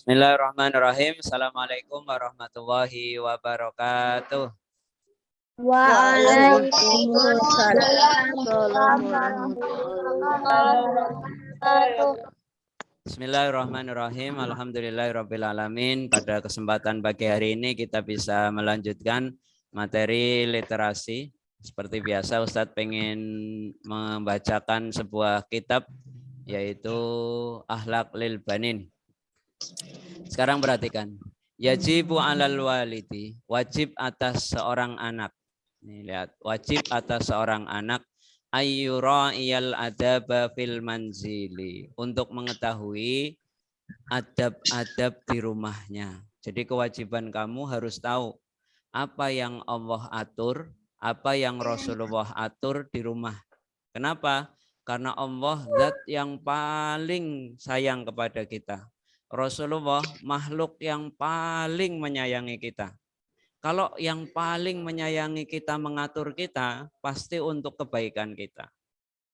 Bismillahirrahmanirrahim. Assalamualaikum warahmatullahi wabarakatuh. Waalaikumsalam warahmatullahi wabarakatuh. Bismillahirrahmanirrahim. Alhamdulillahirrabbilalamin. Pada kesempatan pagi hari ini kita bisa melanjutkan materi literasi. Seperti biasa Ustadz pengen membacakan sebuah kitab yaitu Akhlak lil Banin. Sekarang perhatikan. Yajibu alal walidi, wajib atas seorang anak. Nih lihat, wajib atas seorang anak ayyura'iyal adaba fil manzili, untuk mengetahui adab-adab di rumahnya. Jadi kewajiban kamu harus tahu apa yang Allah atur, apa yang Rasulullah atur di rumah. Kenapa? Karena Allah zat yang paling sayang kepada kita. Rasulullah makhluk yang paling menyayangi kita. Kalau yang paling menyayangi kita mengatur kita, pasti untuk kebaikan kita.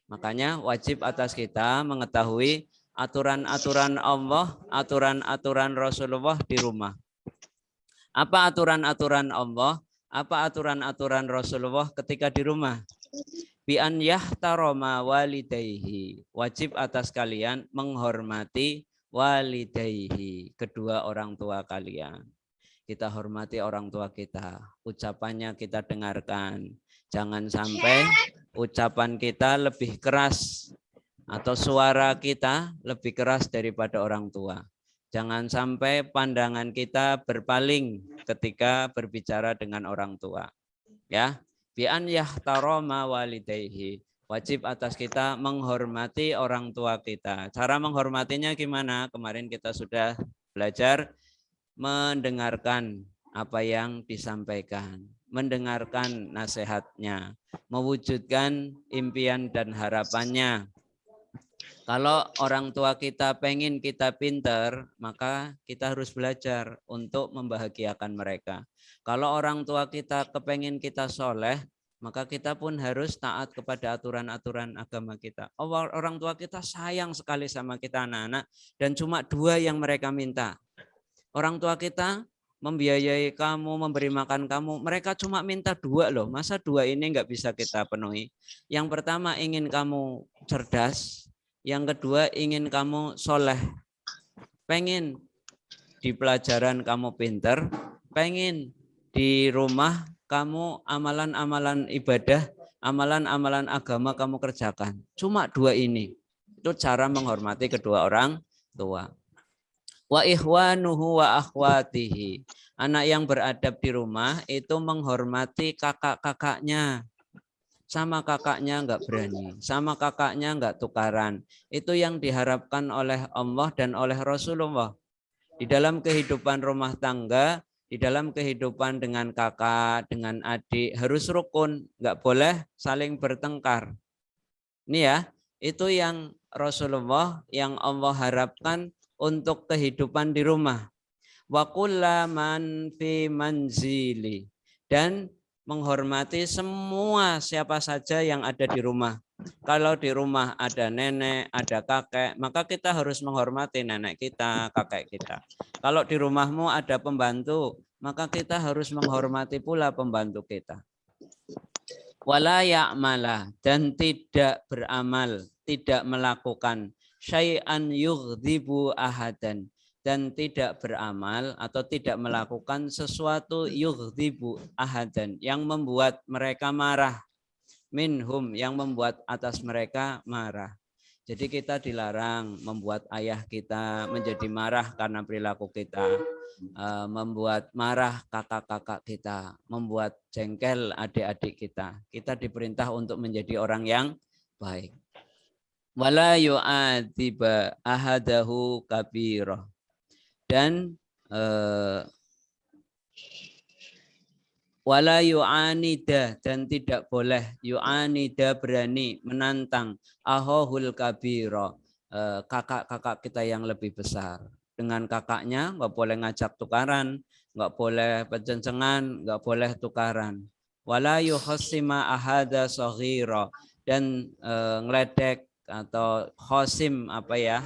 Makanya wajib atas kita mengetahui aturan-aturan Allah, aturan-aturan Rasulullah di rumah. Apa aturan-aturan Allah? Apa aturan-aturan Rasulullah ketika di rumah? Bi an yahtarama walidayhi. Wajib atas kalian menghormati walidayhi, kedua orang tua kalian. Kita hormati orang tua kita, ucapannya kita dengarkan. Jangan sampai ucapan kita lebih keras atau suara kita lebih keras daripada orang tua. Jangan sampai pandangan kita berpaling ketika berbicara dengan orang tua. Ya, bi an yahtarama walidayhi. Wajib atas kita menghormati orang tua kita. Cara menghormatinya gimana? Kemarin kita sudah belajar mendengarkan apa yang disampaikan, mendengarkan nasihatnya, mewujudkan impian dan harapannya. Kalau orang tua kita pengen kita pinter, maka kita harus belajar untuk membahagiakan mereka. Kalau orang tua kita kepengen kita soleh, maka kita pun harus taat kepada aturan-aturan agama kita. Orang tua kita sayang sekali sama kita anak-anak, dan cuma dua yang mereka minta. Orang tua kita membiayai kamu, memberi makan kamu, mereka cuma minta dua loh. Masa dua ini nggak bisa kita penuhi? Yang pertama ingin kamu cerdas, yang kedua ingin kamu soleh. Pengen di pelajaran kamu pinter, pengen di rumah kamu amalan-amalan ibadah, amalan-amalan agama kamu kerjakan. Cuma dua ini. Itu cara menghormati kedua orang tua. Wa ikhwanuhu wa akhwatihi. Anak yang beradab di rumah itu menghormati kakak-kakaknya. Sama kakaknya enggak berani, sama kakaknya enggak tukaran. Itu yang diharapkan oleh Allah dan oleh Rasulullah. Di dalam kehidupan rumah tangga, di dalam kehidupan dengan kakak, dengan adik, harus rukun. Enggak boleh saling bertengkar. Ini ya, itu yang Rasulullah, yang Allah harapkan untuk kehidupan di rumah. Wa kullaman fi manzili, dan menghormati semua siapa saja yang ada di rumah. Kalau di rumah ada nenek, ada kakek, maka kita harus menghormati nenek kita, kakek kita. Kalau di rumahmu ada pembantu, maka kita harus menghormati pula pembantu kita. Wala ya'mala, dan tidak beramal, tidak melakukan syai'an yughdibu ahadan, dan tidak beramal atau tidak melakukan sesuatu yughdibu ahadan, yang membuat mereka marah, minhum, yang membuat atas mereka marah. Jadi kita dilarang membuat ayah kita menjadi marah karena perilaku kita, membuat marah kakak-kakak kita, membuat jengkel adik-adik kita. Kita diperintah untuk menjadi orang yang baik. Wala yu'adiba ahadahu kabirah, dan wala yu'anida, dan tidak boleh yu'anida, berani menantang ahohul kabiro, kakak-kakak kita yang lebih besar. Dengan kakaknya nggak boleh ngajak tukaran, nggak boleh pecencengan, nggak boleh tukaran. Wala yukhsima ahada saghira, dan ngeledek atau khosim, apa ya,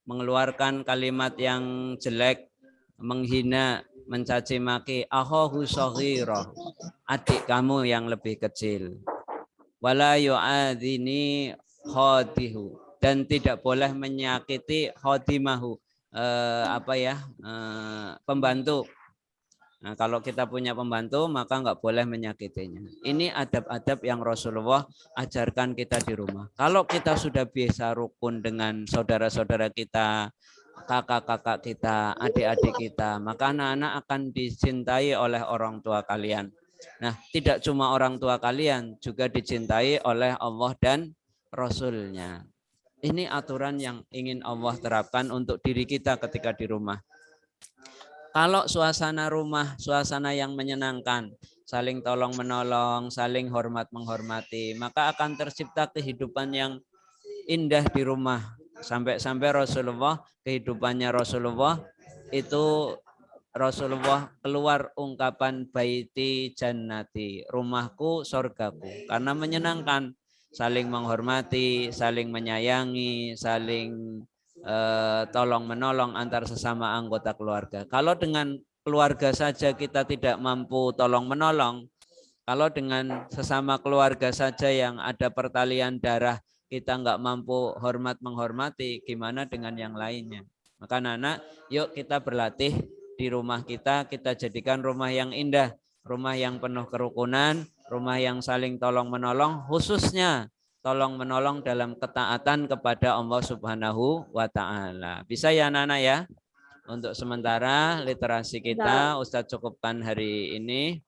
mengeluarkan kalimat yang jelek menghina, mencaci maki akhahu shaghira, adik kamu yang lebih kecil. Wala yu'adzini khadihu, dan tidak boleh menyakiti khadimahu, pembantu. Nah, kalau kita punya pembantu maka nggak boleh menyakitinya. Ini adab-adab yang Rasulullah ajarkan kita di rumah. Kalau kita sudah biasa rukun dengan saudara-saudara kita, kakak-kakak kita, adik-adik kita, maka anak-anak akan dicintai oleh orang tua kalian. Nah, tidak cuma orang tua kalian, juga dicintai oleh Allah dan Rasul-Nya. Ini aturan yang ingin Allah terapkan untuk diri kita ketika di rumah. Kalau suasana rumah, suasana yang menyenangkan, saling tolong menolong, saling hormat menghormati, maka akan tercipta kehidupan yang indah di rumah. Sampai-sampai Rasulullah, kehidupannya Rasulullah itu Rasulullah keluar ungkapan baiti jannati, rumahku sorgaku, karena menyenangkan, saling menghormati, saling menyayangi, saling tolong menolong antar sesama anggota keluarga. Kalau dengan keluarga saja kita tidak mampu tolong menolong, kalau dengan sesama keluarga saja yang ada pertalian darah kita nggak mampu hormat menghormati, gimana dengan yang lainnya? Maka anak, yuk kita berlatih di rumah kita jadikan rumah yang indah, rumah yang penuh kerukunan, rumah yang saling tolong menolong, khususnya tolong menolong dalam ketaatan kepada Allah Subhanahu wa Ta'ala. Bisa ya anak-anak ya? Untuk sementara literasi kita Ustadz cukupkan hari ini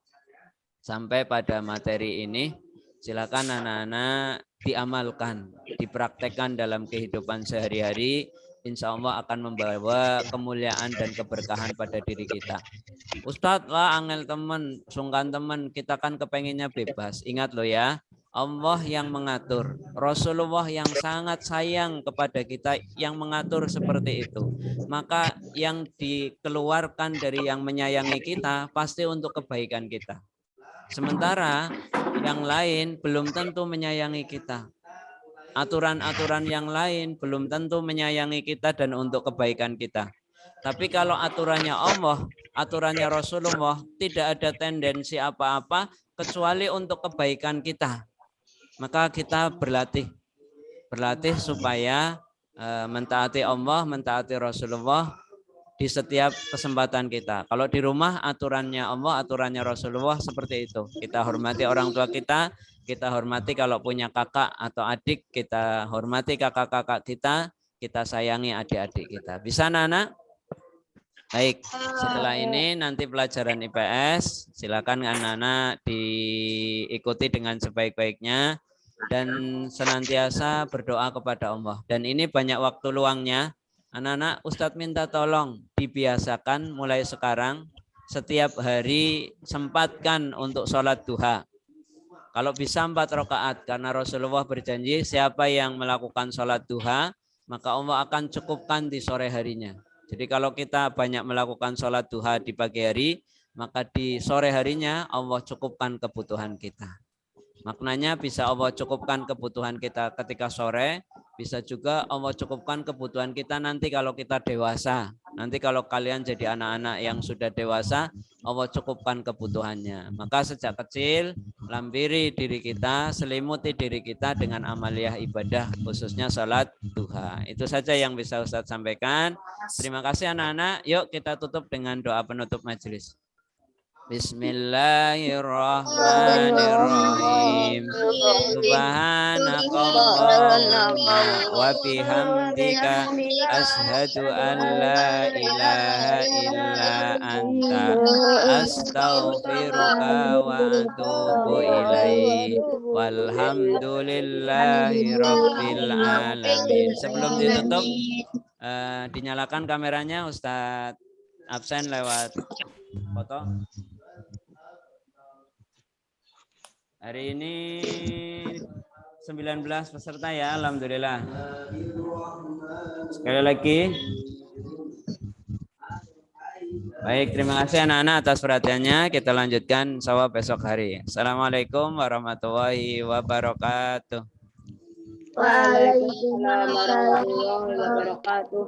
sampai pada materi ini. Silakan anak-anak diamalkan, dipraktekkan dalam kehidupan sehari-hari. Insya Allah akan membawa kemuliaan dan keberkahan pada diri kita. Ustadz lah angel teman, sungkan teman, kita kan kepengennya bebas. Ingat loh ya, Allah yang mengatur, Rasulullah yang sangat sayang kepada kita yang mengatur seperti itu. Maka yang dikeluarkan dari yang menyayangi kita pasti untuk kebaikan kita. Sementara yang lain belum tentu menyayangi kita. Aturan-aturan yang lain belum tentu menyayangi kita dan untuk kebaikan kita. Tapi kalau aturannya Allah, aturannya Rasulullah, tidak ada tendensi apa-apa kecuali untuk kebaikan kita. Maka kita berlatih supaya mentaati Allah, mentaati Rasulullah di setiap kesempatan kita. Kalau di rumah aturannya Allah, aturannya Rasulullah seperti itu. Kita hormati orang tua kita hormati kalau punya kakak atau adik, kita hormati kakak-kakak kita sayangi adik-adik kita. Bisa anak-anak? Baik, setelah ini nanti pelajaran IPS, silakan anak-anak diikuti dengan sebaik-baiknya dan senantiasa berdoa kepada Allah. Dan ini banyak waktu luangnya. Anak-anak, Ustadz minta tolong dibiasakan mulai sekarang setiap hari sempatkan untuk sholat duha. Kalau bisa 4 rakaat, karena Rasulullah berjanji siapa yang melakukan sholat duha, maka Allah akan cukupkan di sore harinya. Jadi kalau kita banyak melakukan sholat duha di pagi hari, maka di sore harinya Allah cukupkan kebutuhan kita. Maknanya bisa Allah cukupkan kebutuhan kita ketika sore, bisa juga Allah cukupkan kebutuhan kita nanti kalau kita dewasa. Nanti kalau kalian jadi anak-anak yang sudah dewasa, Allah cukupkan kebutuhannya. Maka sejak kecil, lampiri diri kita, selimuti diri kita dengan amaliyah ibadah, khususnya sholat duha. Itu saja yang bisa Ustadz sampaikan. Terima kasih anak-anak. Yuk kita tutup dengan doa penutup majelis. Bismillahirrahmanirrahim. Subhanakallahumma wa bihamdika asyhadu an la ilaha illa anta astaghfiruka wa atubu ilaik. Walhamdulillahi rabbil alamin. Sebelum ditutup, dinyalakan kameranya Ustadz absen lewat foto. Hari ini 19 peserta ya, alhamdulillah. Sekali lagi. Baik, terima kasih anak-anak atas perhatiannya. Kita lanjutkan insya Allah besok hari. Assalamualaikum warahmatullahi wabarakatuh. Waalaikumsalam warahmatullahi wabarakatuh.